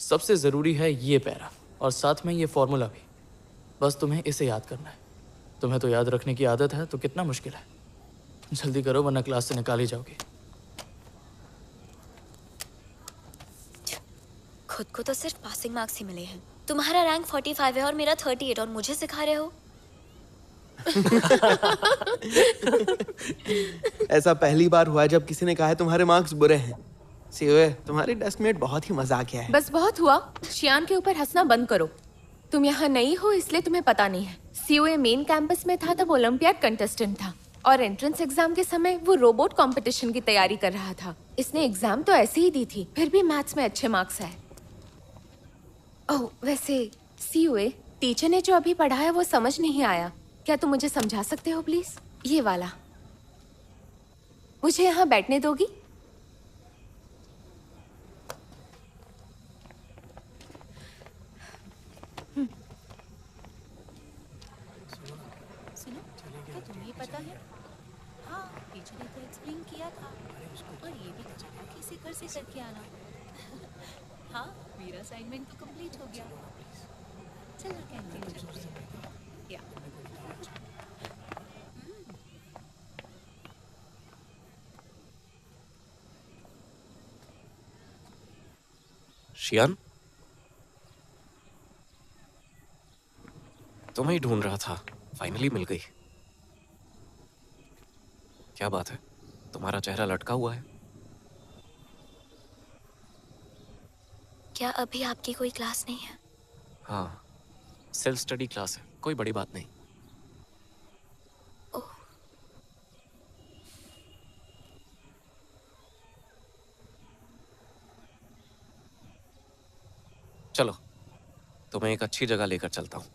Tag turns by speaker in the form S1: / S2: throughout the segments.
S1: सबसे ज़रूरी है ये पैरा और साथ में ये फॉर्मूला भी। बस तुम्हें इसे याद करना है। तुम्हें तो याद रखने की आदत है, तो कितना मुश्किल है। जल्दी करो वरना क्लास से निकाली जाओगी।
S2: खुद को तो सिर्फ पासिंग मार्क्स ही मिले हैं। तुम्हारा रैंक 45 है और मेरा 38 और मुझे सिखा रहे हो।
S3: ऐसा पहली बार हुआ है जब किसी ने कहा है तुम्हारे मार्क्स बुरे हैं। सीओए, तुम्हारी डेस्कमेट बहुत ही मजाकिया है।
S4: बस बहुत हुआ। शियान के ऊपर हंसना बंद करो। तुम यहाँ नई हो इसलिए तुम्हें पता नहीं है। सीओए मेन कैंपस में था तब ओलंपियाड कंटेस्टेंट था और एंट्रेंस एग्जाम के समय वो रोबोट कंपटीशन की तैयारी कर रहा था। इसने एग्जाम तो ऐसे ही दी थी, फिर भी मैथ्स में अच्छे मार्क्स आए। ओह वैसे सीओए, टीचर ने जो अभी पढ़ाया वो समझ नहीं आया। क्या तुम मुझे समझा सकते हो प्लीज? ये वाला। मुझे यहाँ बैठने दोगी?
S5: सुनो, क्या तुम्हें पता है? हाँ, टीचर ने तो एक्सप्लेन किया था और ये भी कहा कि इसे घर से करके आना। हाँ, मेरा असाइनमेंट तो कंप्लीट हो गया। चलो कैंटीन चलते हैं। या
S6: शियान, तुम्हें ही ढूंढ रहा था। फाइनली मिल गई। क्या बात है, तुम्हारा चेहरा लटका हुआ है।
S2: क्या अभी आपकी कोई क्लास नहीं है?
S6: हाँ, सेल्फ स्टडी क्लास है, कोई बड़ी बात नहीं।
S2: ओह,
S6: चलो, तुम्हें एक अच्छी जगह लेकर चलता हूँ।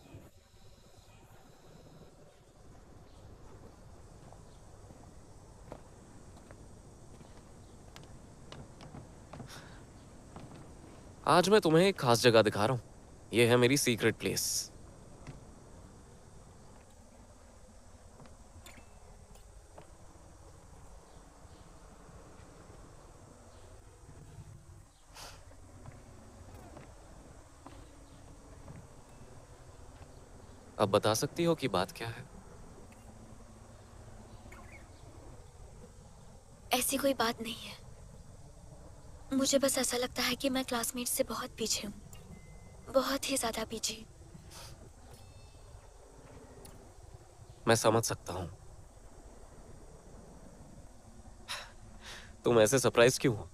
S6: आज मैं तुम्हें एक खास जगह दिखा रहा हूँ। ये है मेरी सीक्रेट प्लेस। अब बता सकती हो कि बात क्या है?
S2: ऐसी कोई बात नहीं है। मुझे बस ऐसा लगता है कि मैं क्लासमेट से बहुत पीछे हूँ, बहुत ही ज्यादा पीछे।
S6: मैं समझ सकता हूँ। तुम ऐसे सरप्राइज क्यों हो?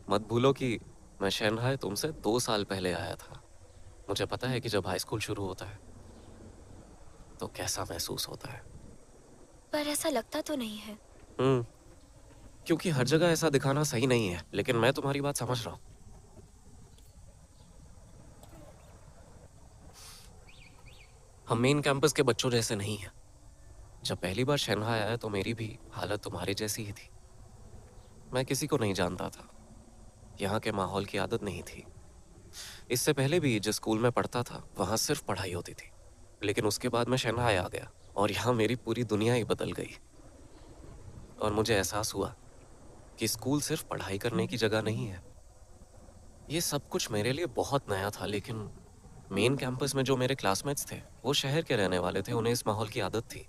S6: मत भूलो कि मैं शंघाई तुमसे 2 साल पहले आया था। मुझे पता है कि जब हाई स्कूल शुरू होता है तो कैसा महसूस होता है।
S2: पर ऐसा लगता तो नहीं है।
S6: क्योंकि हर जगह ऐसा दिखाना सही नहीं है, लेकिन मैं तुम्हारी बात समझ रहा हूँ। हम मेन कैंपस के बच्चों जैसे नहीं हैं। जब पहली बार शंघाई आया तो मेरी भी हालत तुम्हारी जैसी ही थी। मैं किसी को नहीं जानता था, यहाँ के माहौल की आदत नहीं थी। इससे पहले भी जिस स्कूल में पढ़ता था वहाँ सिर्फ पढ़ाई होती थी, लेकिन उसके बाद मैं शंघाई आ गया और यहाँ मेरी पूरी दुनिया ही बदल गई। और मुझे एहसास हुआ कि स्कूल सिर्फ पढ़ाई करने की जगह नहीं है। ये सब कुछ मेरे लिए बहुत नया था, लेकिन मेन कैंपस में जो मेरे क्लासमेट्स थे वो शहर के रहने वाले थे। उन्हें इस माहौल की आदत थी।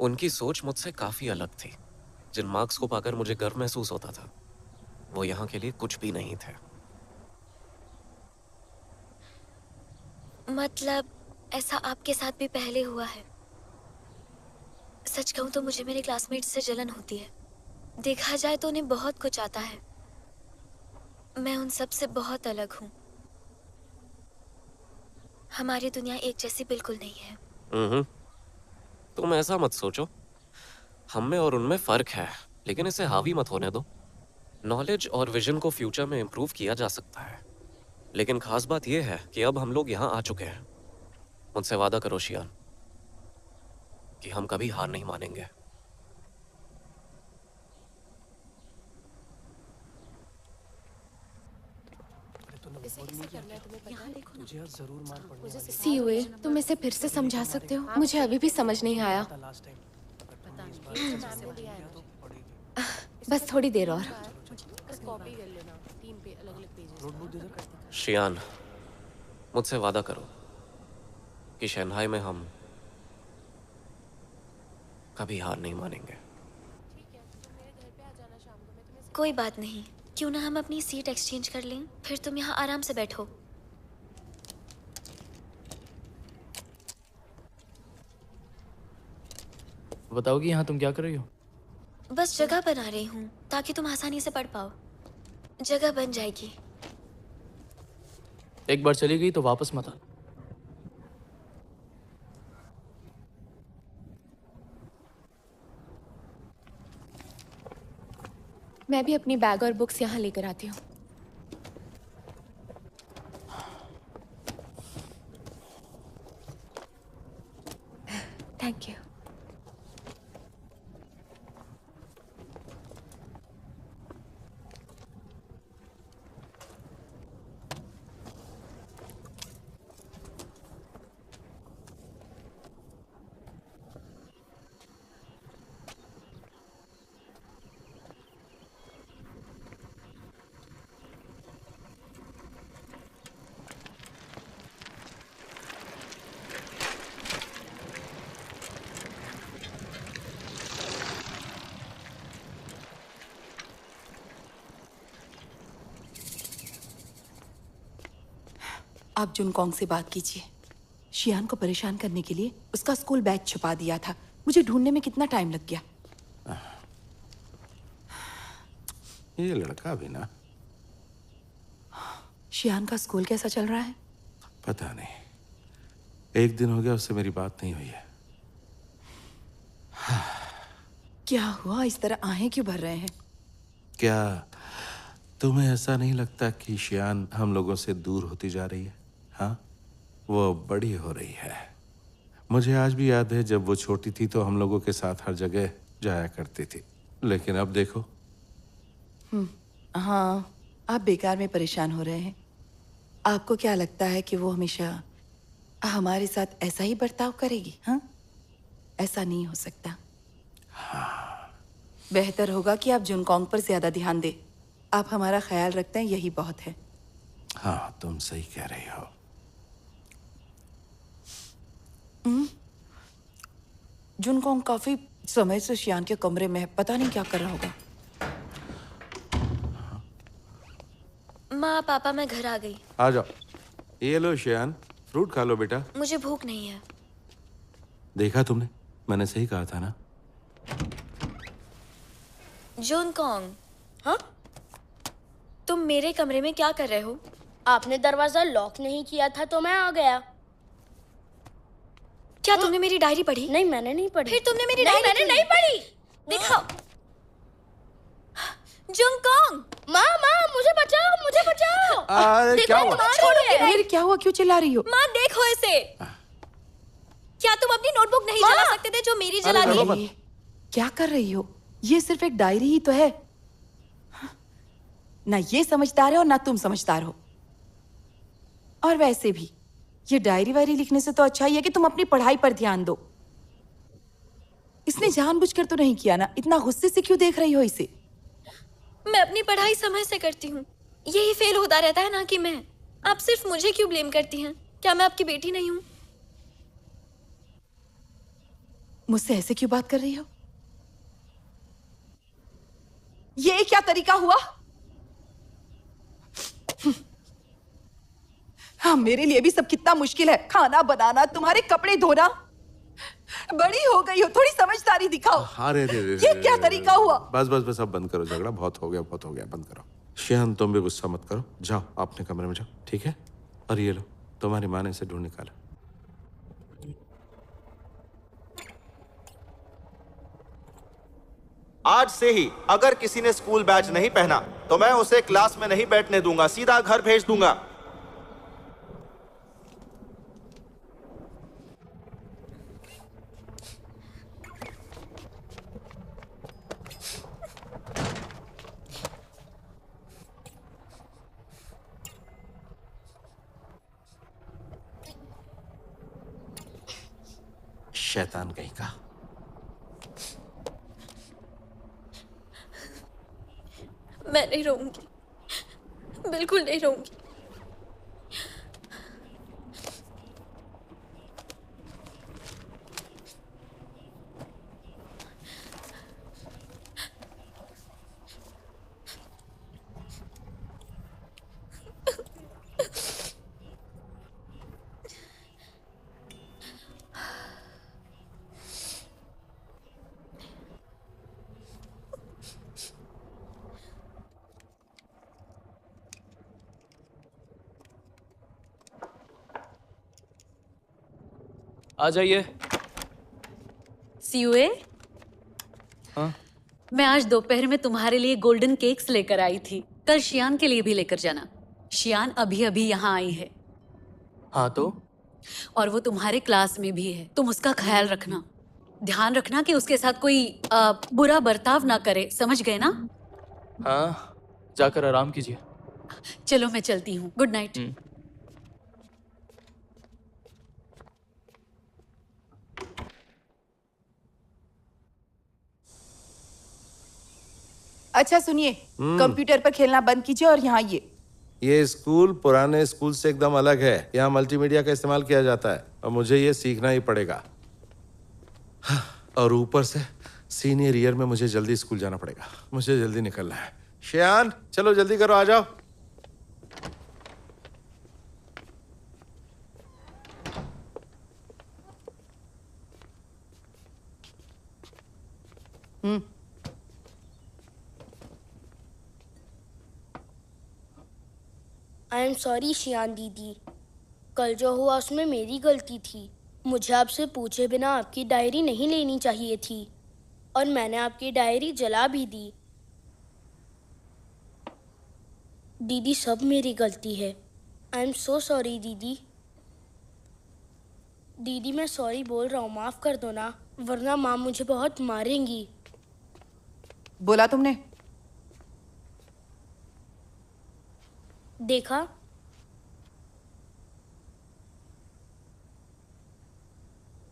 S6: उनकी सोच मुझसे काफ़ी अलग थी। जिन मार्क्स को पाकर मुझे गर्व महसूस होता था वो यहाँ के लिए कुछ भी नहीं थे।
S2: मतलब ऐसा आपके साथ भी पहले हुआ है? सच कहूँ तो मुझे मेरे क्लासमेट्स से जलन होती है। देखा जाए तो उन्हें बहुत कुछ आता है। मैं उन सब से बहुत अलग हूँ। हमारी दुनिया एक जैसी बिल्कुल नहीं है।
S6: तुम ऐसा मत सोचो। हम में और उनमें फर्क है, लेकिन इसे हावी मत होने दो। नॉलेज और विजन को फ्यूचर में इम्प्रूव किया जा सकता है, लेकिन खास बात यह है कि अब हम लोग यहाँ आ चुके हैं। मुझसे वादा करो शियान कि हम कभी हार नहीं मानेंगे।
S4: सीओए, तुम इसे फिर से समझा सकते हो? मुझे अभी भी समझ नहीं आया। बस थोड़ी देर और।
S7: कॉपी कर लेना 3 पे
S6: शियान, मुझसे वादा करो कि शंघाई में हम कभी हार नहीं मानेंगे।
S2: कोई बात नहीं, क्यों ना हम अपनी सीट एक्सचेंज कर लें, फिर तुम यहाँ आराम से बैठो।
S1: बताओ कि यहाँ तुम क्या कर रही हो?
S2: बस जगह बना रही हूँ ताकि तुम आसानी से पढ़ पाओ। जगह बन जाएगी।
S1: एक बार चली गई तो वापस मत आना।
S4: मैं भी अपनी बैग और बुक्स यहाँ लेकर आती हूँ। Thank you.
S7: आप जुनकोंग से बात कीजिए। शियान को परेशान करने के लिए उसका स्कूल बैग छुपा दिया था। मुझे ढूंढने में कितना टाइम लग गया।
S8: ये लड़का भी ना।
S7: शियान का स्कूल कैसा चल रहा है?
S8: पता नहीं, एक दिन हो गया उससे मेरी बात नहीं हुई है।
S7: क्या हुआ, इस तरह आहें क्यों भर रहे हैं?
S8: क्या तुम्हें ऐसा नहीं लगता कि शियान हम लोगों से दूर होती जा रही है? हाँ, वो बड़ी हो रही है। मुझे आज भी याद है जब वो छोटी थी तो हम लोगों के साथ हर जगह जाया करती थी, लेकिन अब देखो।
S7: हाँ, आप बेकार में परेशान हो रहे हैं। आपको क्या लगता है कि वो हमेशा हमारे साथ ऐसा ही बर्ताव करेगी? हाँ, ऐसा नहीं हो सकता। बेहतर होगा कि आप जुनकोंग पर ज्यादा ध्यान दें। आप हमारा ख्याल रखते हैं, यही बहुत है।
S8: हाँ, तुम सही कह रही हो।
S7: जुनकोंग काफी समय से शियान के कमरे में है, पता नहीं क्या कर रहा होगा।
S2: माँ, पापा, मैं घर आ गई।
S8: आ जाओ। ये लो शियान, फ्रूट खा लो बेटा।
S2: मुझे भूख नहीं है।
S8: देखा तुमने, मैंने सही कहा था ना।
S2: जुनकोंग, हाँ? तुम मेरे कमरे में क्या कर रहे हो?
S9: आपने दरवाजा लॉक नहीं किया था तो मैं आ गया।
S2: क्या तुमने मेरी डायरी पढ़ी?
S9: नहीं, मैंने नहीं पढ़ी।
S2: फिर तुमने मेरी
S9: नहीं,
S2: डायरी
S9: मैंने
S2: क्यों
S9: नहीं पढ़ी।
S2: दिखाओ। जुनकोंग,
S9: माँ, मुझे बचाओ, मुझे बचाओ।
S8: अरे क्या हुआ?
S7: अरे क्या हुआ, क्यों चिल्ला रही हो?
S2: माँ देखो इसे। क्या तुम अपनी नोटबुक नहीं जला सकते थे जो मेरी जला
S8: अरे
S2: दी?
S8: चलो
S7: ये क्या कर रही हो? ये सिर्फ एक डायरी ही तो है। ना ये समझदार है और ना तुम समझदार हो। और वैसे भी ये डायरी वायरी लिखने से तो अच्छा ही है कि तुम अपनी पढ़ाई पर ध्यान दो। इसने जानबूझकर तो नहीं किया ना? इतना गुस्से से क्यों देख रही हो इसे?
S2: मैं अपनी पढ़ाई समय से करती हूँ, यही फेल होता रहता है ना कि मैं। आप सिर्फ मुझे क्यों ब्लेम करती हैं? क्या मैं आपकी बेटी नहीं हूँ?
S7: मुझसे ऐसे क्यों बात कर रही हो? ये क्या तरीका हुआ? हाँ, मेरे लिए भी सब कितना मुश्किल है। खाना बनाना, तुम्हारे कपड़े धोना। बड़ी हो गई हो, थोड़ी समझदारी दिखाओ।
S8: अरे
S7: ये क्या तरीका हुआ?
S8: बस अब बंद करो झगड़ा। बहुत हो गया, बंद करो। शियान, तुम भी गुस्सा मत करो। जाओ अपने कमरे में जाओ, ठीक है? और ये लो, तुम्हारी माँ ने इसे ढूंढ निकाला।
S10: आज से ही अगर किसी ने स्कूल बैच नहीं पहना तो मैं उसे क्लास में नहीं बैठने दूंगा, सीधा घर भेज दूंगा।
S8: शैतान कहीं का।
S2: मैं नहीं रोऊंगी। बिल्कुल नहीं रहूंगी।
S1: आ जाइए।
S5: सीयूए,
S1: हाँ?
S5: मैं आज दोपहर में तुम्हारे लिए गोल्डन केक्स लेकर आई थी। कल शियान के लिए भी लेकर जाना। शियान अभी अभी यहाँ आई है
S1: हाँ तो?
S5: और वो तुम्हारे क्लास में भी है। तुम उसका ख्याल रखना। ध्यान रखना कि उसके साथ कोई बुरा बर्ताव ना करे, समझ गए ना?
S1: हाँ, जाकर आराम कीजिए।
S5: चलो मैं चलती हूँ। Good night.
S7: अच्छा सुनिए, कंप्यूटर पर खेलना बंद कीजिए और यहाँ
S8: ये स्कूल पुराने स्कूल से एकदम अलग है। यहाँ मल्टीमीडिया का इस्तेमाल किया जाता है और मुझे ये सीखना ही पड़ेगा। हाँ, और ऊपर से सीनियर ईयर में मुझे जल्दी स्कूल जाना पड़ेगा। मुझे जल्दी निकलना है। शियान, चलो जल्दी करो, आ जाओ।
S9: आई एम सॉरी शियान दीदी, कल जो हुआ उसमें मेरी गलती थी। मुझे आपसे पूछे बिना आपकी डायरी नहीं लेनी चाहिए थी और मैंने आपकी डायरी जला भी दी। दीदी, सब मेरी गलती है। आई एम सो सॉरी दीदी। दीदी, मैं सॉरी बोल रहा हूँ, माफ़ कर दो ना, वरना माँ मुझे बहुत मारेंगी।
S7: बोला तुमने?
S9: देखा?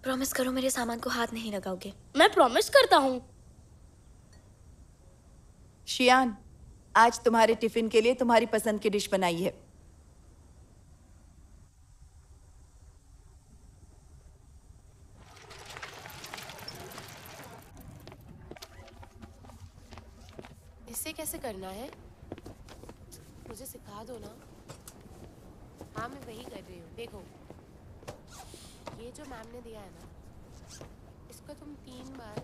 S2: प्रॉमिस करो मेरे सामान को हाथ नहीं लगाओगे।
S9: मैं प्रॉमिस करता हूँ।
S7: शियान, आज तुम्हारे टिफिन के लिए तुम्हारी पसंद की डिश बनाई है।
S4: इससे कैसे करना है? मुझे सिखा दो ना। हाँ, मैं वही कर रही हूँ। देखो, ये जो मैम ने दिया है ना, इसको तुम 3 बार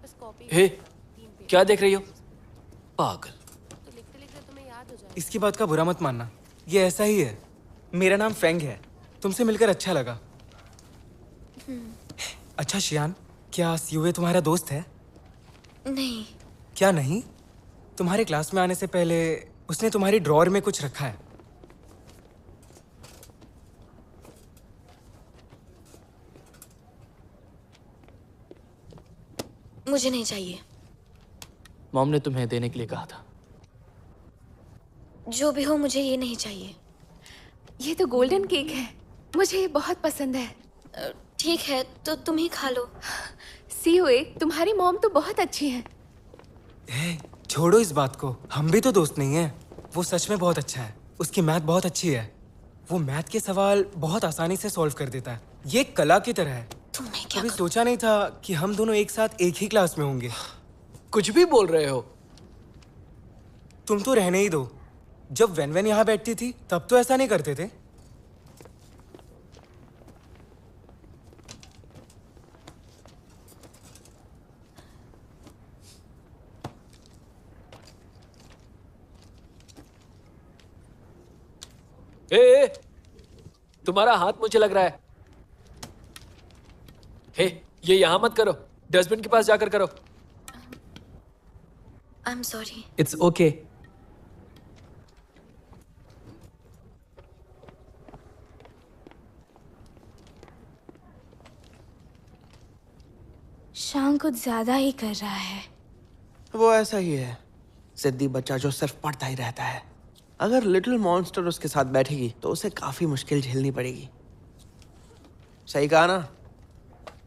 S4: बस कॉपी।
S11: हे, क्या देख रही हो? पागल।
S4: तो लिखते लिखते तुम्हें याद हो जाएगा।
S11: इसकी बात का बुरा मत मानना, ये ऐसा ही है। मेरा नाम फेंग है। तुमसे मिलकर अच्छा लगा। अच्छा शियान, क्या सीयूए तुम्हारा दोस्त है?
S2: नहीं।
S11: क्या नहीं? तुम्हारे क्लास में आने से पहले उसने तुम्हारी ड्रॉअर में कुछ रखा है।
S2: मुझे नहीं चाहिए।
S1: मॉम ने तुम्हें देने के लिए कहा था।
S2: जो भी हो, मुझे ये नहीं चाहिए।
S4: ये तो गोल्डन केक है, मुझे ये बहुत पसंद है।
S2: ठीक है, तो तुम ही खा लो।
S4: सीयूए, तुम्हारी मॉम तो बहुत अच्छी है।
S11: हे, छोड़ो इस बात को, हम भी तो दोस्त नहीं हैं। वो सच में बहुत अच्छा है। उसकी मैथ बहुत अच्छी है। वो मैथ के सवाल बहुत आसानी से सॉल्व कर देता है। ये कला की तरह है।
S2: तुमने क्या
S11: कभी सोचा नहीं था कि हम दोनों एक साथ एक ही क्लास में होंगे। कुछ भी बोल रहे हो। तुम तो रहने ही दो। जब वैन यहाँ बैठती थी तब तो ऐसा नहीं करते थे।
S12: ए, तुम्हारा हाथ मुझे लग रहा है। हे, ये यहां मत करो, डस्टबिन के पास जाकर करो।
S2: I am sorry.
S12: It's okay.
S2: शान कुछ ज्यादा ही कर रहा है।
S3: वो ऐसा ही है, जिद्दी बच्चा जो सिर्फ पढ़ता ही रहता है। अगर लिटिल मॉन्स्टर उसके साथ बैठेगी तो उसे काफी मुश्किल झेलनी पड़ेगी। सही कहा ना?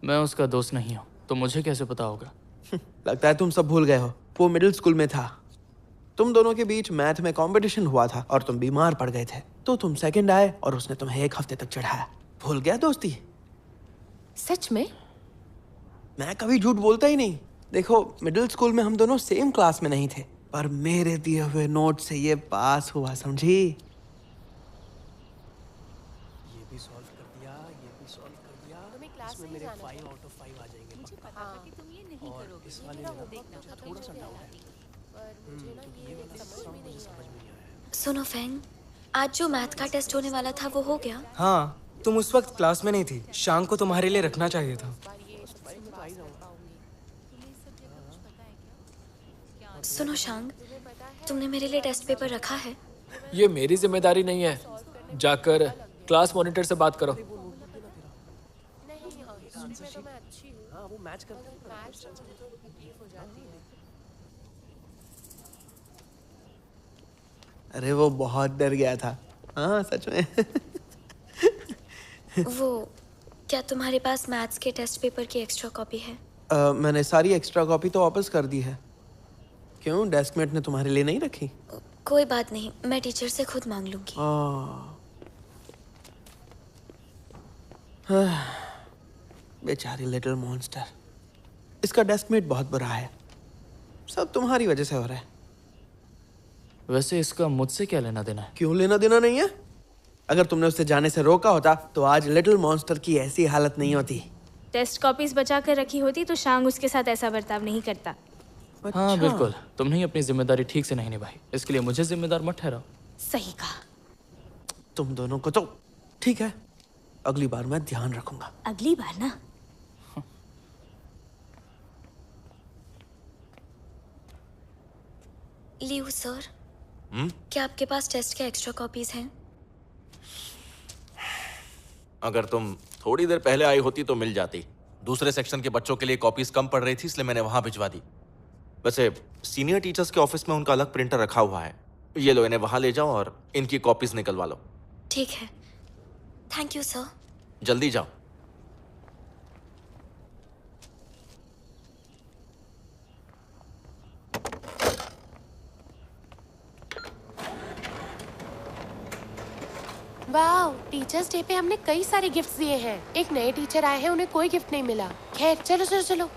S1: मैं उसका दोस्त नहीं हूँ, तो मुझे कैसे पता होगा?
S3: लगता है तुम सब भूल गए हो। वो मिडिल स्कूल में था। तुम दोनों के बीच मैथ में कंपटीशन हुआ था और तुम बीमार पड़ गए थे, तो तुम सेकंड आए और उसने तुम्हें 1 हफ्ते तक चढ़ाया। भूल गया दोस्ती?
S4: सच में?
S3: मैं कभी झूठ बोलता ही नहीं। देखो, मिडिल स्कूल में हम दोनों सेम क्लास में नहीं थे, पर मेरे दिए हुए नोट से ये पास हुआ, समझी?
S11: ये भी सॉल्व कर दिया, ये भी सॉल्व कर दिया।
S4: तुम्हें क्लास
S11: इसमें
S4: नहीं
S11: मेरे
S4: जाना
S11: 5 आउट ऑफ 5 आ जाएंगे।
S5: मुझे पता था कि तुम ये नहीं
S11: और
S5: करोगे।
S11: इस वाले में
S5: देखना
S11: थोड़ा सा डाउट है।
S4: पर मुझे ना ये समझ में नहीं
S11: समझ में नहीं आया।
S2: सुनो फैंग, आज जो मैथ का टेस्ट होने वाला था वो हो गया?
S11: हाँ, तुम उस वक्त क्लास में नहीं थी। शाम को तुम्हारे लिए रखना चाहिए था।
S2: सुनो शांग, तुमने मेरे लिए टेस्ट पेपर रखा है?
S12: ये मेरी जिम्मेदारी नहीं है। जाकर क्लास मॉनिटर से बात करो।
S11: हाँ, वो मैच करते हैं।
S3: अरे वो बहुत डर गया था। हाँ, सच में।
S2: वो, क्या तुम्हारे पास मैथ्स के टेस्ट पेपर की एक्स्ट्रा कॉपी है?
S3: मैंने सारी एक्स्ट्रा कॉपी तो वापस कर दी है। क्यों, डेस्कमेट ने तुम्हारे लिए नहीं रखी?
S2: कोई बात नहीं, मैं टीचर से खुद मांग लूंगी।
S3: बेचारी लिटिल मॉन्स्टर। इसका डेस्कमेट बहुत बुरा है। सब तुम्हारी वजह से हो रहा है।
S1: वैसे इसका मुझसे क्या लेना देना है?
S3: क्यों लेना देना नहीं है? अगर तुमने उसे जाने से रोका होता तो आज लिटिल मॉन्स्टर की ऐसी हालत नहीं होती।
S13: टेस्ट कॉपीज बचा कर रखी होती तो शांग उसके साथ ऐसा बर्ताव नहीं करता।
S1: हाँ बिल्कुल, तुमने ही अपनी जिम्मेदारी ठीक से नहीं निभाई, इसके लिए मुझे जिम्मेदार मत ठहराओ।
S13: सही कहा।
S3: तुम दोनों को तो ठीक है, अगली बार मैं ध्यान रखूंगा।
S13: अगली बार ना।
S2: लियो सर, क्या आपके पास टेस्ट के एक्स्ट्रा कॉपीज हैं?
S10: अगर तुम थोड़ी देर पहले आई होती तो मिल जाती। दूसरे सेक्शन के बच्चों के लिए कॉपीज कम पड़ रही थी, इसलिए मैंने वहां भिजवा दी। वैसे सीनियर टीचर्स के ऑफिस में उनका अलग प्रिंटर रखा हुआ है। ये लो, इन्हें वहां ले जाओ और इनकी कॉपीज निकलवा लो।
S2: ठीक है, थैंक यू सर।
S10: जल्दी जाओ।
S4: वाह, टीचर्स डे पे हमने कई सारे गिफ्ट्स दिए हैं। एक नए टीचर आए हैं, उन्हें कोई गिफ्ट नहीं मिला। खैर, चलो चलो चलो।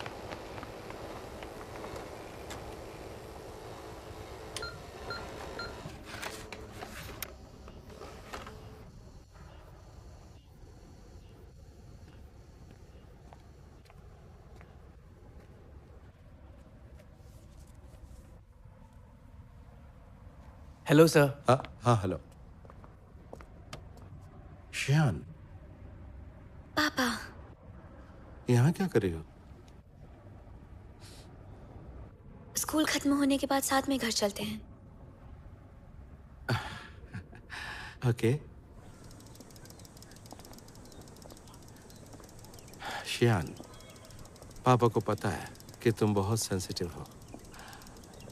S11: Hello sir.
S8: हाँ हाँ, हेलो शियान।
S2: पापा,
S8: यहाँ क्या कर रही हो?
S2: स्कूल खत्म होने के बाद साथ में घर चलते हैं।
S8: ओके। शियान, पापा को पता है कि तुम बहुत सेंसिटिव हो।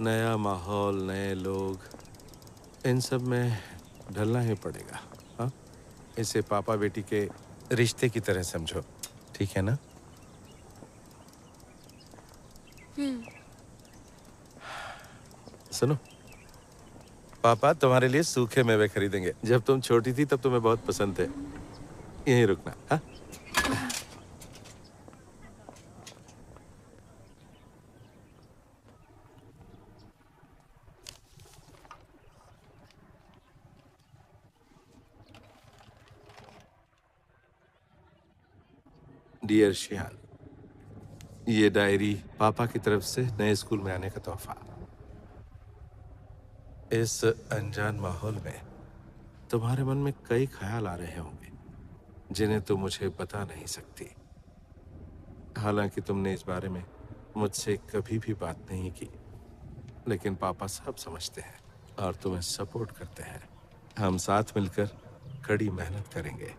S8: नया माहौल, नए लोग, इन सब में ढलना ही पड़ेगा। हाँ, इसे पापा बेटी के रिश्ते की तरह समझो, ठीक है ना? सुनो, पापा तुम्हारे लिए सूखे मेवे खरीदेंगे। जब तुम छोटी थी तब तुम्हें बहुत पसंद थे। यहीं रुकना। हाँ, डियर शियान, ये डायरी पापा की तरफ से नए स्कूल में आने का तोहफा। इस अनजान माहौल में तुम्हारे मन में कई ख्याल आ रहे होंगे जिन्हें तुम मुझे बता नहीं सकती। हालांकि तुमने इस बारे में मुझसे कभी भी बात नहीं की, लेकिन पापा सब समझते हैं और तुम्हें सपोर्ट करते हैं। हम साथ मिलकर कड़ी मेहनत करेंगे,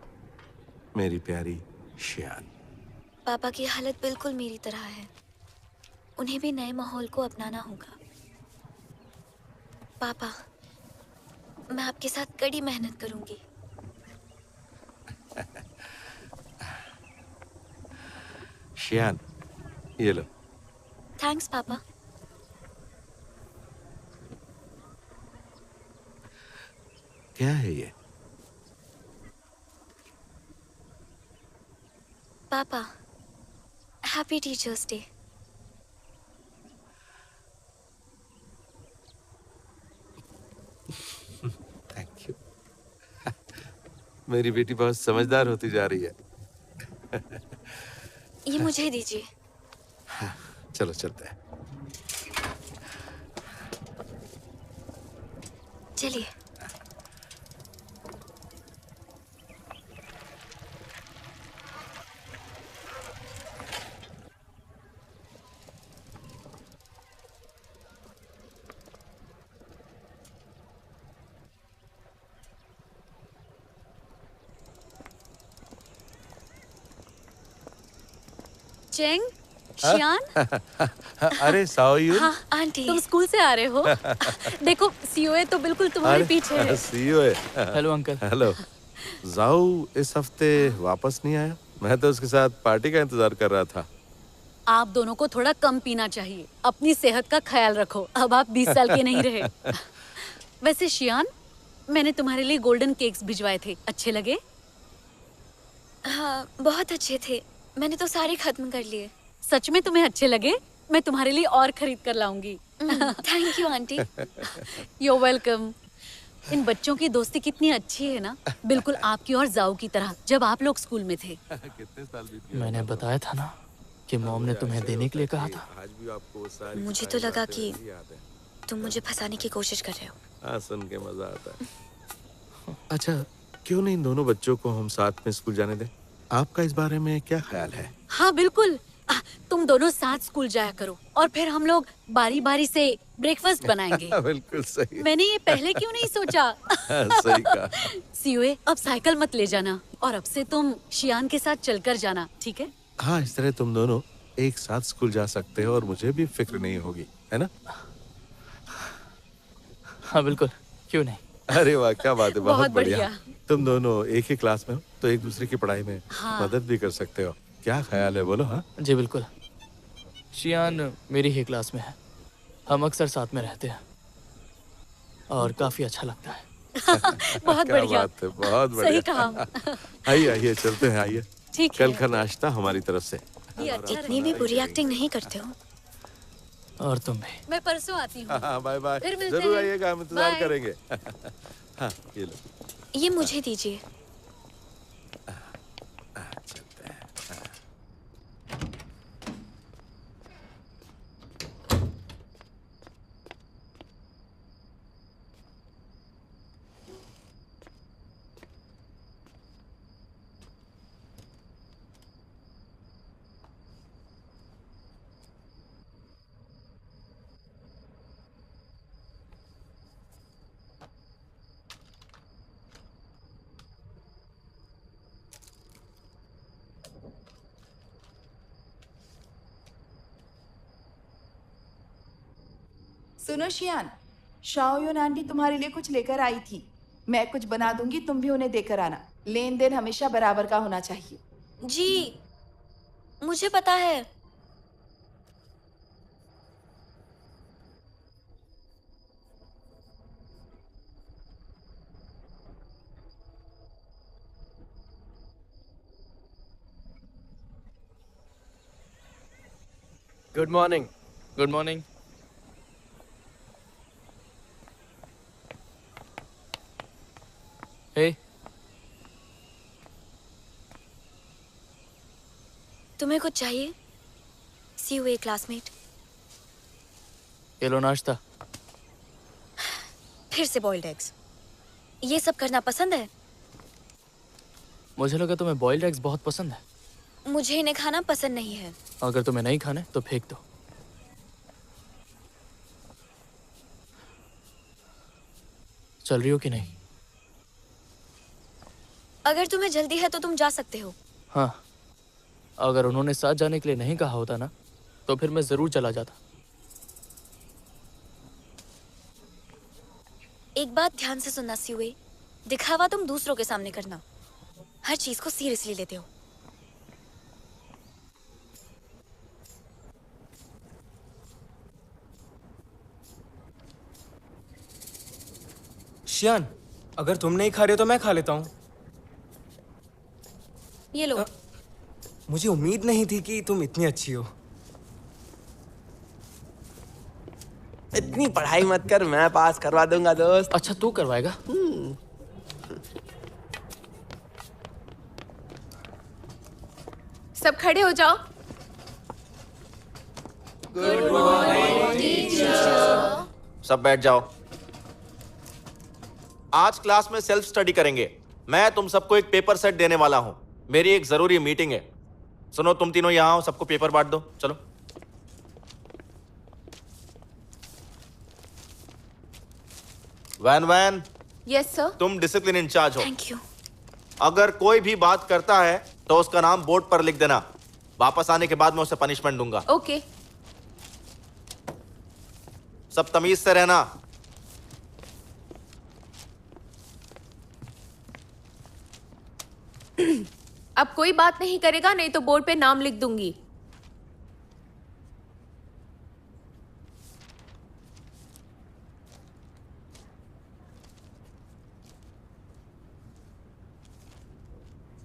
S8: मेरी प्यारी शियान।
S2: पापा की हालत बिल्कुल मेरी तरह है, उन्हें भी नए माहौल को अपनाना होगा। पापा, मैं आपके साथ कड़ी मेहनत करूंगी।
S8: शियान, ये लो।
S2: थैंक्स पापा।
S8: क्या है ये?
S2: पापा, happy teachers day.
S8: Thank you. मेरी बेटी बहुत समझदार होती जा रही है।
S2: ये मुझे दीजिए।
S8: चलो चलते हैं।
S2: चलिए।
S5: चेंग, शियान,
S8: अरे साओयू।
S2: हाँ आंटी।
S5: तुम स्कूल से आ रहे हो? देखो सीओए तो बिल्कुल तुम्हारे पीछे है।
S8: सीओए।
S1: Hello uncle.
S8: हेलो। जाऊ इस हफ्ते वापस नहीं आया। मैं तो उसके साथ पार्टी का इंतजार कर रहा था।
S5: आप दोनों को थोड़ा कम पीना चाहिए। अपनी सेहत का ख्याल रखो। अब आप 20 साल के नहीं रहे। वैसे शियान, मैंने तुम्हारे लिए गोल्डन केक्स भिजवाए थे, अच्छे लगे?
S2: हाँ बहुत अच्छे थे, मैंने तो सारे खत्म कर लिए।
S5: सच में तुम्हें अच्छे लगे? मैं तुम्हारे लिए और खरीद कर लाऊंगी।
S2: Thank you aunty.
S5: You're welcome. इन बच्चों की दोस्ती कितनी अच्छी है ना, बिल्कुल आपकी और जाऊ की तरह जब आप लोग स्कूल में थे।
S8: कितने साल बीत गए?
S1: मैंने बताया था ना कि मॉम ने तुम्हें देने के लिए कहा था।
S8: आज भी आपको वो सारी
S2: मुझे तो लगा कि
S8: याद है।
S2: तुम मुझे फंसाने की कोशिश कर रहे हो।
S8: हाँ, सुन के मजा आता है। अच्छा, क्यों नहीं इन दोनों बच्चों को हम साथ में स्कूल जाने दें? आपका इस बारे में क्या ख्याल है?
S5: हाँ बिल्कुल। तुम दोनों साथ स्कूल जाया करो और फिर हम लोग बारी बारी से ब्रेकफास्ट बनाएंगे।
S8: बिल्कुल सही।
S5: मैंने ये पहले क्यों नहीं सोचा?
S8: सही कहा।
S5: सीओए, अब साइकिल मत ले जाना और अब से तुम शियान के साथ चलकर जाना, ठीक है?
S8: हाँ, इस तरह तुम दोनों एक साथ स्कूल जा सकते हो और मुझे भी फिक्र नहीं होगी, है ना?
S1: हाँ बिल्कुल, क्यों नहीं।
S8: अरे वाह, क्या बात है, बहुत
S5: बहुत
S8: बढ़िया।
S5: बढ़िया।
S8: तुम दोनों एक ही क्लास में हो तो एक दूसरे की पढ़ाई में
S5: हाँ।
S8: मदद भी कर सकते हो। क्या ख्याल है, बोलो। हाँ
S1: जी बिल्कुल। शियान मेरी ही क्लास में है, हम अक्सर साथ में रहते हैं और काफी अच्छा लगता है।
S5: बहुत
S8: क्या
S5: बढ़िया।
S8: बात है, बहुत बढ़िया।
S5: सही कहा।
S8: आइए आइए, चलते हैं, आइए।
S5: ठीक
S8: कल
S5: है।
S8: का नाश्ता हमारी तरफ से।
S5: ये अच्छा
S2: इतनी भी बुरी एक्टिंग नहीं करते हो।
S1: और तुम भी।
S5: मैं परसों आती हूँ।
S8: हाँ, बाय बाय।
S5: फिर मिलते
S8: जरूर
S5: हैं।
S8: आइएगा, हम इंतजार
S5: बाय।
S8: करेंगे। हाँ, ये लो।
S2: ये मुझे दीजिए।
S8: चलते हैं।
S7: सुनो शियान, शाओयुन आंटी तुम्हारे लिए कुछ लेकर आई थी। मैं कुछ बना दूंगी, तुम भी उन्हें देकर आना। लेन देन हमेशा बराबर का होना चाहिए।
S2: जी मुझे पता है।
S12: Good morning.
S1: Good morning. Hey,
S2: तुम्हें कुछ चाहिए? See you a classmate.
S1: ये लो नाश्ता।
S2: फिर से बॉइल्ड एग्स। ये सब करना पसंद है?
S1: मुझे लगा तुम्हें बॉइल्ड एग्स बहुत पसंद है।
S2: मुझे इन्हें खाना पसंद नहीं है।
S1: अगर तुम्हें नहीं खाने तो फेंक दो। चल रही हो कि नहीं?
S2: अगर तुम्हें जल्दी है तो तुम जा सकते हो।
S1: हाँ, अगर उन्होंने साथ जाने के लिए नहीं कहा होता ना तो फिर मैं जरूर चला जाता।
S2: एक बात ध्यान से सुनना सीवे, दिखावा तुम दूसरों के सामने करना। हर चीज को सीरियसली लेते हो।
S11: शियान, अगर तुम नहीं खा रहे हो तो मैं खा लेता हूँ।
S2: ये लो।
S11: मुझे उम्मीद नहीं थी कि तुम इतनी अच्छी हो।
S3: इतनी पढ़ाई मत कर, मैं पास करवा दूंगा दोस्त।
S1: अच्छा तू करवाएगा?
S4: सब खड़े हो जाओ।
S2: Good morning teacher.
S10: सब बैठ जाओ। आज क्लास में सेल्फ स्टडी करेंगे। मैं तुम सबको एक पेपर सेट देने वाला हूं। मेरी एक जरूरी मीटिंग है। सुनो, तुम तीनों यहां आओ, सबको पेपर बांट दो। चलो। Wan Wan,
S4: yes sir.
S10: तुम डिसिप्लिन इंचार्ज हो।
S2: Thank you.
S10: अगर कोई भी बात करता है तो उसका नाम बोर्ड पर लिख देना। वापस आने के बाद मैं उसे पनिशमेंट दूंगा।
S4: ओके।
S10: सब तमीज से रहना।
S4: अब कोई बात नहीं करेगा, नहीं तो बोर्ड पे नाम लिख दूंगी।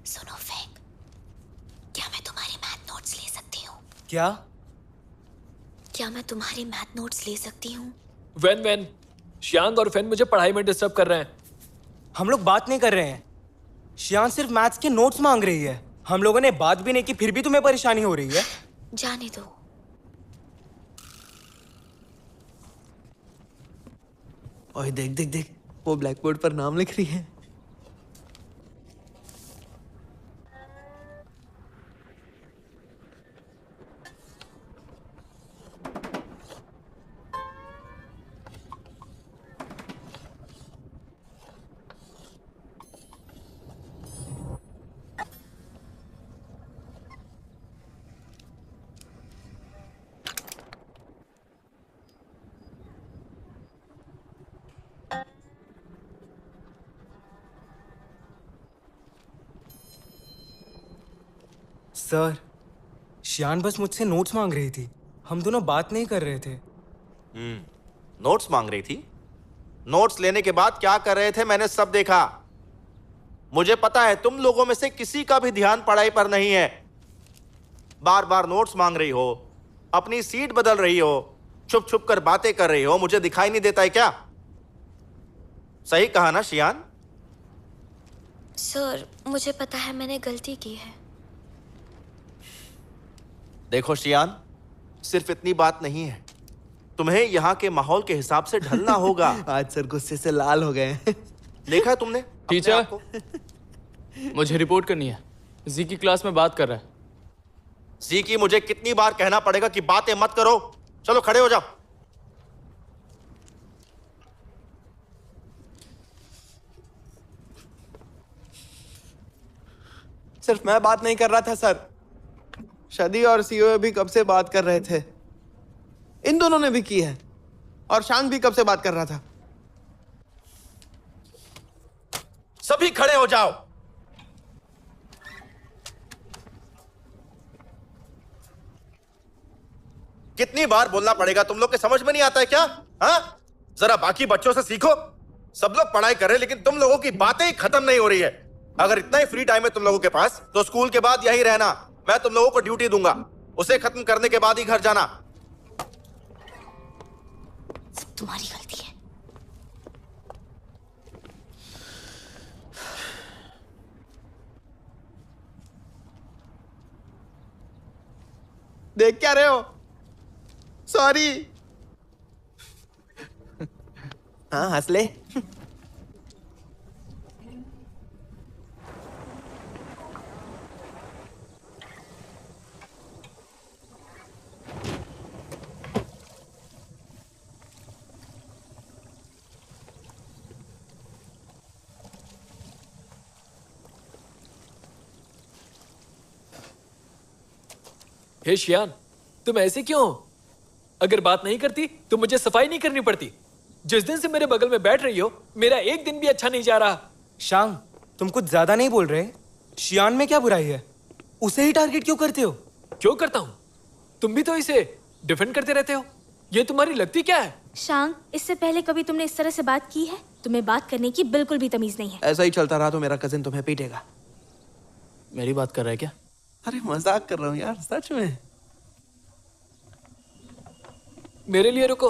S2: सुनो फेंग, क्या मैं तुम्हारे मैथ नोट्स ले सकती हूँ?
S11: क्या?
S2: क्या मैं तुम्हारे मैथ नोट्स ले सकती हूँ?
S12: वैन, श्यांग और फैन मुझे पढ़ाई में डिस्टर्ब कर रहे हैं।
S11: हम लोग बात नहीं कर रहे हैं। शियान सिर्फ मैथ्स के नोट्स मांग रही है। हम लोगों ने बात भी नहीं की, फिर भी तुम्हें परेशानी हो रही है।
S2: जाने दो।
S3: ओए देख देख देख, वो ब्लैक बोर्ड पर नाम लिख रही है।
S11: सर, शियान बस मुझसे नोट्स मांग रही थी। हम दोनों बात नहीं कर रहे थे।
S10: नोट्स मांग रही थी? नोट्स लेने के बाद क्या कर रहे थे मैंने सब देखा। मुझे पता है तुम लोगों में से किसी का भी ध्यान पढ़ाई पर नहीं है। बार बार नोट्स मांग रही हो, अपनी सीट बदल रही हो, छुप छुप कर बातें कर रही हो। मुझे दिखाई नहीं देता है क्या? सही कहा ना शियान?
S2: सर, मुझे पता है मैंने गलती की है।
S10: देखो शियान, सिर्फ इतनी बात नहीं है, तुम्हें यहाँ के माहौल के हिसाब से ढलना होगा।
S3: आज सर गुस्से से लाल हो गए हैं।
S10: देखा है तुमने अपने
S1: टीचर,
S10: आप को?
S1: मुझे रिपोर्ट करनी है। जी की क्लास में बात कर रहा है।
S10: जी की मुझे कितनी बार कहना पड़ेगा कि बातें मत करो? चलो खड़े हो जाओ।
S3: सिर्फ मैं बात नहीं कर रहा था सर, शदी और सीओ भी कब से बात कर रहे थे। इन दोनों ने भी की है, और शांग भी कब से बात कर रहा था।
S10: सभी खड़े हो जाओ। कितनी बार बोलना पड़ेगा? तुम लोग के समझ में नहीं आता है क्या? हाँ, जरा बाकी बच्चों से सीखो। सब लोग पढ़ाई कर रहे हैं, लेकिन तुम लोगों की बातें ही खत्म नहीं हो रही है। अगर इतना ही फ्री टाइम है तुम लोगों के पास, तो स्कूल के बाद यहीं रहना। मैं तुम लोगों को ड्यूटी दूंगा, उसे खत्म करने के बाद ही घर जाना।
S2: सब तुम्हारी गलती है।
S3: देख क्या रहे हो? सॉरी। हाँ, हंस ले।
S12: हे शियान, तुम ऐसे क्यों हो? अगर बात नहीं करती तो मुझे सफाई नहीं करनी पड़ती। जिस दिन से मेरे बगल में बैठ रही हो, मेरा एक दिन भी अच्छा नहीं जा रहा।
S11: शांग, तुम कुछ ज्यादा नहीं बोल रहे? शियान में क्या बुराई है? उसे ही टारगेट क्यों करते हो?
S12: क्यों करता हूं? तुम भी तो इसे डिफेंड करते रहते हो। ये तुम्हारी लगती क्या है?
S13: शांग, इससे पहले कभी तुमने इस तरह से बात की है? तुम्हें बात करने की बिल्कुल भी तमीज नहीं है।
S3: ऐसा ही चलता रहा तो मेरा कजिन तुम्हें पीटेगा।
S1: मेरी बात कर रहा है क्या?
S3: अरे मजाक कर रहा हूँ यार, सच में।
S12: मेरे लिए रुको।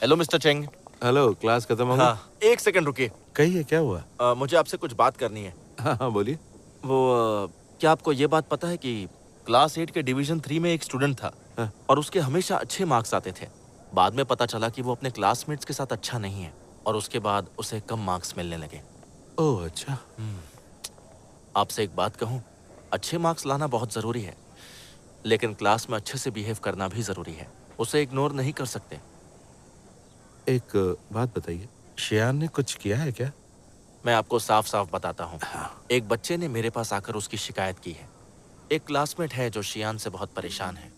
S10: Hello mister Cheng.
S8: Hello, class खत्म हो गई?
S10: हाँ, एक सेकंड रुकिए।
S8: कहिए, क्या हुआ?
S10: मुझे आपसे कुछ बात करनी है।
S8: हाँ हाँ, बोलिए।
S10: वो क्या आपको ये बात पता है कि क्लास 8 के डिवीजन 3 में एक स्टूडेंट था।
S8: हाँ।
S10: और उसके हमेशा अच्छे मार्क्स आते थे। बाद में पता चला कि वो अपने क्लासमेट्स के साथ अच्छा नहीं है और उसके बाद उसे कम मार्क्स मिलने लगे।
S8: ओह अच्छा।
S10: आपसे एक बात कहूँ, अच्छे मार्क्स लाना बहुत ज़रूरी है, लेकिन क्लास में अच्छे से बिहेव करना भी ज़रूरी है। उसे इग्नोर नहीं कर सकते।
S8: एक बात बताइए, शियान ने कुछ किया है क्या?
S10: मैं आपको साफ साफ बताता हूँ। एक बच्चे ने मेरे पास आकर उसकी शिकायत की है। एक क्लासमेट है जो शियान से बहुत परेशान है।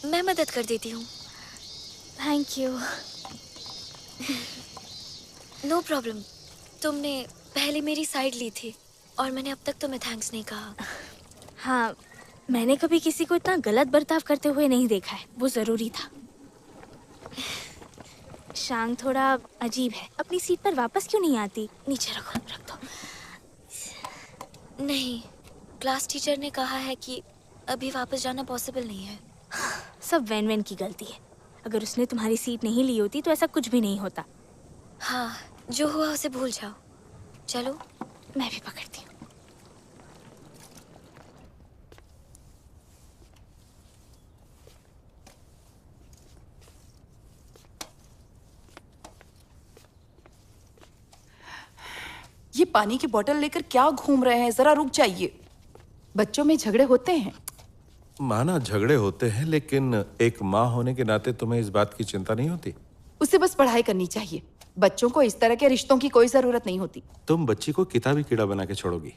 S2: मैं मदद कर देती हूँ।
S13: Thank you.
S2: No problem. तुमने पहले मेरी साइड ली थी और मैंने अब तक तुम्हें थैंक्स नहीं कहा।
S13: हाँ, मैंने कभी किसी को इतना गलत बर्ताव करते हुए नहीं देखा है। वो जरूरी था। शांग थोड़ा अजीब है। अपनी सीट पर वापस क्यों नहीं आती? नीचे रख दो।
S2: नहीं, क्लास टीचर ने कहा है कि अभी वापस जाना पॉसिबल नहीं है।
S13: सब वैन वैन की गलती है। अगर उसने तुम्हारी सीट नहीं ली होती तो ऐसा कुछ भी नहीं होता।
S2: हाँ, जो हुआ उसे भूल जाओ। चलो,
S13: मैं भी पकड़ती हूँ।
S7: ये पानी की बोतल लेकर क्या घूम रहे हैं? जरा रुक जाइए। बच्चों में झगड़े होते हैं।
S8: माना झगड़े होते हैं, लेकिन एक माँ होने के नाते तुम्हें इस बात की चिंता नहीं होती?
S7: उसे बस पढ़ाई करनी चाहिए। बच्चों को इस तरह के रिश्तों की कोई जरूरत नहीं होती।
S8: तुम बच्ची को किताबी कीड़ा बना के छोड़ोगी?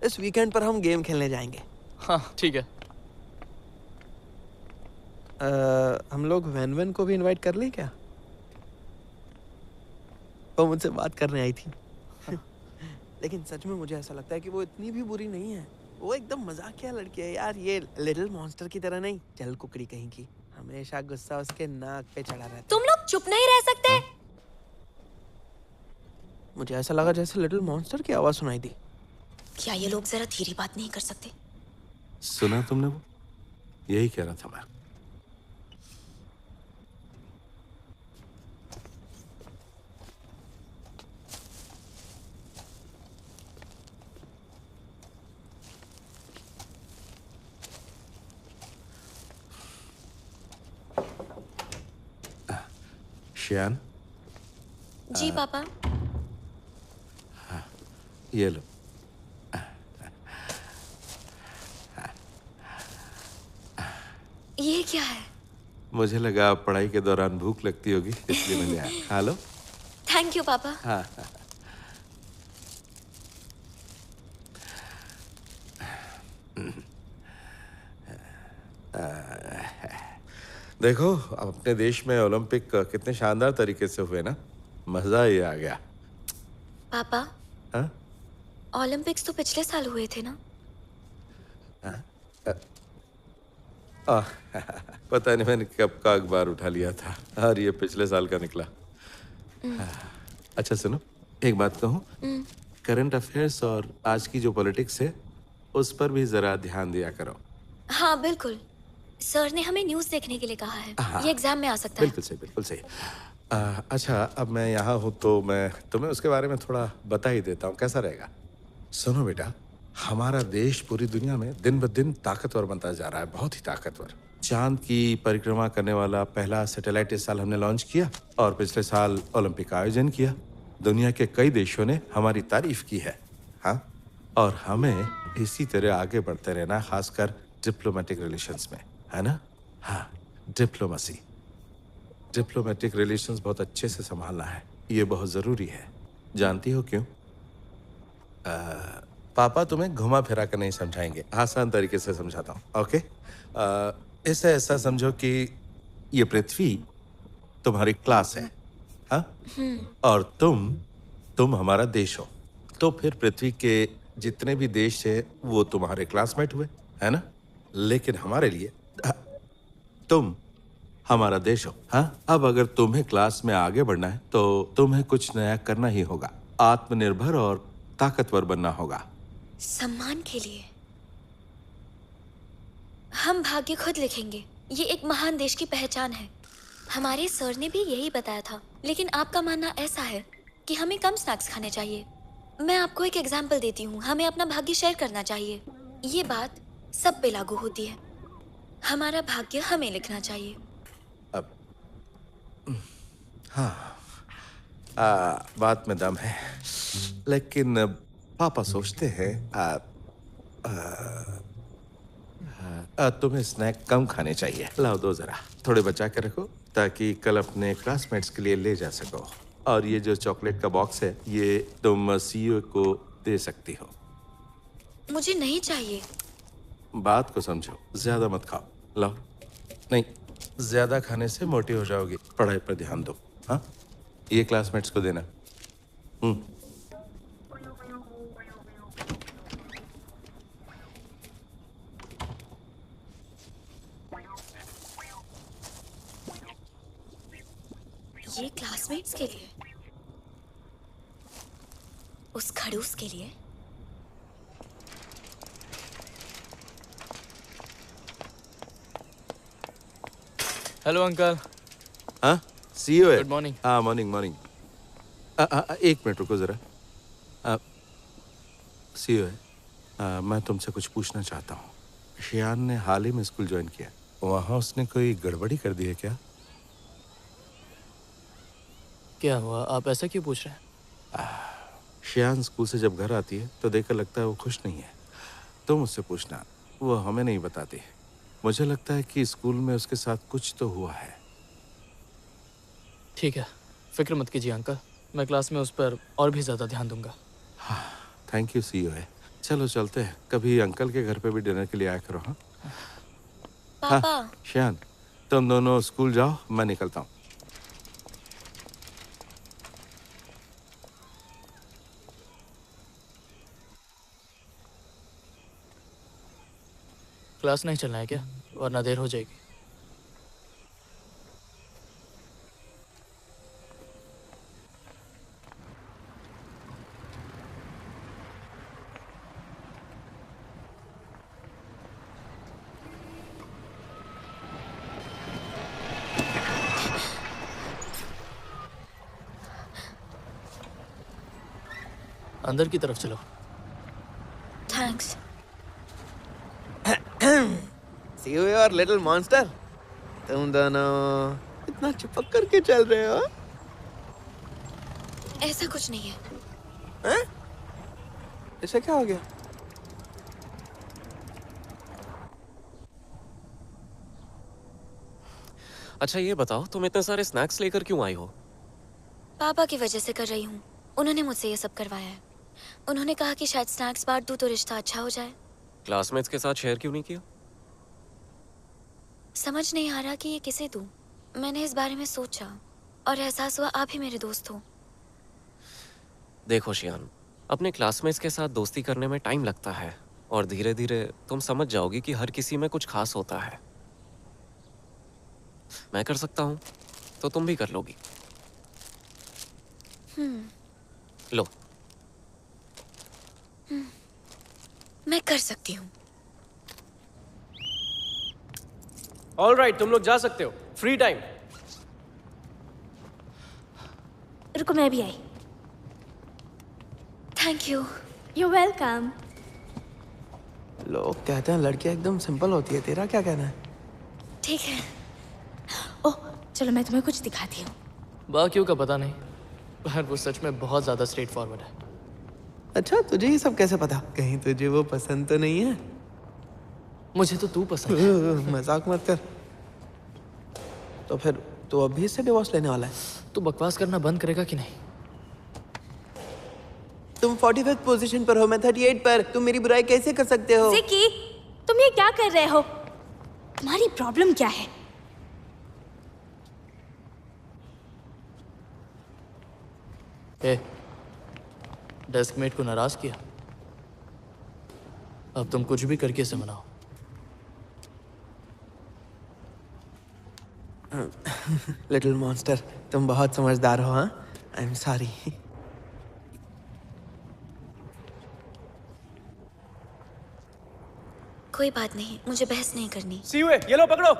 S3: इस वीकेंड पर हम गेम खेलने जाएंगे।
S1: हाँ ठीक है।
S3: हम लोग वैन वैन को भी इनवाइट कर लें क्या? वो मुझसे बात करने आई थी। लेकिन सच में मुझे ऐसा लगता है कि वो इतनी भी बुरी नहीं है। वो एकदम मजाकिया लड़की है यार। ये लिटिल मॉन्स्टर की तरह नहीं, जल कुकड़ी कहीं की। हमेशा गुस्सा उसके नाक पे चढ़ा रहता है।
S2: तुम लोग चुप नहीं रह सकते?
S3: मुझे ऐसा लगा जैसे लिटिल मॉन्स्टर की आवाज सुनाई दी।
S2: क्या ये लोग जरा धीरे बात नहीं कर सकते?
S8: सुना तुमने वो? यही कह रहा था मैं। शियान।
S2: जी पापा।
S8: हाँ, ये लो।
S2: ये क्या है?
S8: मुझे लगा पढ़ाई के दौरान भूख लगती होगी, इसलिए मैंने आया। खा लो।
S2: थैंक यू पापा।
S8: हाँ। देखो, अपने देश में ओलंपिक कितने शानदार तरीके से हुए ना। मजा ही आ गया।
S2: पापा,
S8: हाँ?
S2: ओलंपिक्स तो पिछले साल हुए थे ना?
S8: पता नहीं मैंने कब का अखबार उठा लिया था और ये पिछले साल का निकला। अच्छा सुनो, एक बात कहूँ। करंट अफेयर्स और आज की जो पॉलिटिक्स है उस पर भी जरा ध्यान दिया करो।
S2: हाँ बिल्कुल। सर ने हमें न्यूज़ देखने के लिए कहा है।
S8: हाँ,
S2: ये एग्जाम में आ सकता है।
S8: बिल्कुल सही, बिल्कुल सही। अच्छा, अब मैं यहाँ हूँ तो मैं तुम्हें उसके बारे में थोड़ा बता ही देता हूँ, कैसा रहेगा? सुनो बेटा, हमारा देश पूरी दुनिया में दिन ब दिन ताकतवर बनता जा रहा है, बहुत ही ताकतवर। चांद की परिक्रमा करने वाला पहला सैटेलाइट इस साल हमने लॉन्च किया और पिछले साल ओलंपिक का आयोजन किया। दुनिया के कई देशों ने हमारी तारीफ की है। हाँ, और हमें इसी तरह आगे बढ़ते रहना, खासकर डिप्लोमेटिक रिलेशंस में, है ना? हाँ, डिप्लोमेटिक रिलेशंस बहुत अच्छे से संभालना है, ये बहुत जरूरी है। जानती हो क्यों? पापा तुम्हें घुमा फिरा कर नहीं समझाएंगे, आसान तरीके से समझाता हूँ। ओके? इसे ऐसा समझो कि ये पृथ्वी तुम्हारी क्लास है, हाँ? और तुम हमारा देश हो। तो फिर पृथ्वी के जितने भी देश है वो तुम्हारे क्लासमेट हुए, है ना? लेकिन हमारे लिए तुम हमारा देश हो, हाँ? अब अगर तुम्हें क्लास में आगे बढ़ना है तो तुम्हें कुछ नया करना ही होगा। आत्मनिर्भर और ताकतवर बनना होगा।
S2: सम्मान के लिए हम भाग्य खुद लिखेंगे। ये एक महान देश की पहचान है। हमारे सर ने भी यही बताया था। लेकिन आपका मानना ऐसा है कि हमें कम स्नैक्स खाने चाहिए। मैं आपको एक एग्जाम्पल देती हूँ। हमें अपना भाग्य शेयर करना चाहिए। ये बात सब पे लागू होती है। हमारा भाग्य हमें लिखना चाहिए।
S8: अब हाँ, बात में दम है, लेकिन पापा सोचते हैं तुम्हें स्नैक कम खाने चाहिए। लाओ दो जरा, थोड़े बचा के रखो ताकि कल अपने क्लासमेट्स के लिए ले जा सको। और ये जो चॉकलेट का बॉक्स है ये तुम सीईओ को दे सकती हो।
S2: मुझे नहीं चाहिए।
S8: बात को समझो, ज्यादा मत खाओ। लाओ। नहीं, ज्यादा खाने से मोटी हो जाओगी। पढ़ाई पर ध्यान दो, हाँ? ये क्लासमेट्स को देना।
S2: ये क्लासमेट्स के लिए, उस खड़ूस के लिए।
S1: Hello uncle.
S8: हाँ, सीईओ है।
S1: Good morning.
S8: हाँ, मॉर्निंग मॉर्निंग। एक मिनट रुको जरा। सीईओ है, मैं तुमसे कुछ पूछना चाहता हूँ। शियान ने हाल ही में स्कूल ज्वाइन किया, वहाँ उसने कोई गड़बड़ी कर दी है क्या?
S1: क्या हुआ, आप ऐसा क्यों पूछ रहे हैं?
S8: शियान स्कूल से जब घर आती है तो देखकर लगता है वो खुश नहीं है। तुम उससे पूछना, वो हमें नहीं बताती। मुझे लगता है कि स्कूल में उसके साथ कुछ तो हुआ है।
S1: ठीक है, फिक्र मत कीजिए अंकल। मैं क्लास में उस पर और भी ज़्यादा ध्यान दूंगा।
S8: हाँ, थैंक यू सीईओ है। चलो चलते हैं, कभी अंकल के घर पे भी डिनर के लिए आया करो। हाँ
S2: पापा।
S8: हाँ, शियान तुम दोनों स्कूल जाओ, मैं निकलता हूँ।
S1: क्लास नहीं चलना है क्या, वरना देर हो जाएगी। अंदर की तरफ चलो।
S2: थैंक्स।
S3: सीईओ और लिटिल मॉन्स्टर, तुम दोनों इतना चिपक करके चल रहे हो।
S2: ऐसा कुछ नहीं है।
S3: हैं? इसे क्या हो गया?
S6: अच्छा ये बताओ, तुम इतने सारे स्नैक्स लेकर क्यों आई हो?
S2: पापा की वजह से कर रही हूँ। उन्होंने मुझसे ये सब करवाया है। उन्होंने कहा कि शायद स्नैक्स बांट दूँ तो रिश्ता अच्छा हो जाए।
S6: क्लासमेट्स के साथ शेयर क्यों नहीं किया?
S2: समझ नहीं आ रहा कि ये किसे दूँ। मैंने इस बारे में सोचा और एहसास हुआ आप ही मेरे दोस्त हो।
S6: देखो शियान, अपने क्लासमेट्स के साथ दोस्ती करने में टाइम लगता है और धीरे धीरे तुम समझ जाओगी कि हर किसी में कुछ खास होता है। मैं कर सकता हूँ तो तुम भी कर लोगी। लो।
S2: मैं कर सकती हूँ।
S12: ऑलराइट, तुम लोग जा सकते हो। Free time.
S13: रुको, मैं भी आई।
S2: Thank you.
S13: You welcome.
S3: लोग कहते हैं लड़कियां एकदम सिंपल होती है, तेरा क्या कहना है?
S2: ठीक है।
S13: ओह, चलो मैं तुम्हें कुछ दिखाती हूँ।
S1: बाकियों का पता नहीं, पर वो सच में बहुत ज़्यादा स्ट्रेट फॉरवर्ड है।
S3: अच्छा, तुझे ये सब कैसे पता? कहीं तुझे वो पसंद तो नहीं है?
S1: मुझे तो तू पसंद है।
S3: मजाक मत कर। तो फिर तू अभी इससे डिवोर्स लेने वाला है?
S1: तू बकवास करना बंद करेगा कि नहीं?
S3: तुम 45th पोजीशन पर हो, मैं 38 पर। तुम मेरी बुराई कैसे कर सकते हो?
S13: जिकी, तुम ये क्या कर रहे हो? तुम्हारी प्रॉब्लम क्या है?
S1: ए, डेस्कमेट को नाराज किया? अब तुम कुछ भी करके इसे मनाओ।
S3: लिटिल मॉन्स्टर, तुम बहुत समझदार हो। हाँ, आई एम सॉरी।
S2: कोई बात नहीं, मुझे बहस नहीं करनी।
S11: सी हुए, ये लो पकड़ो।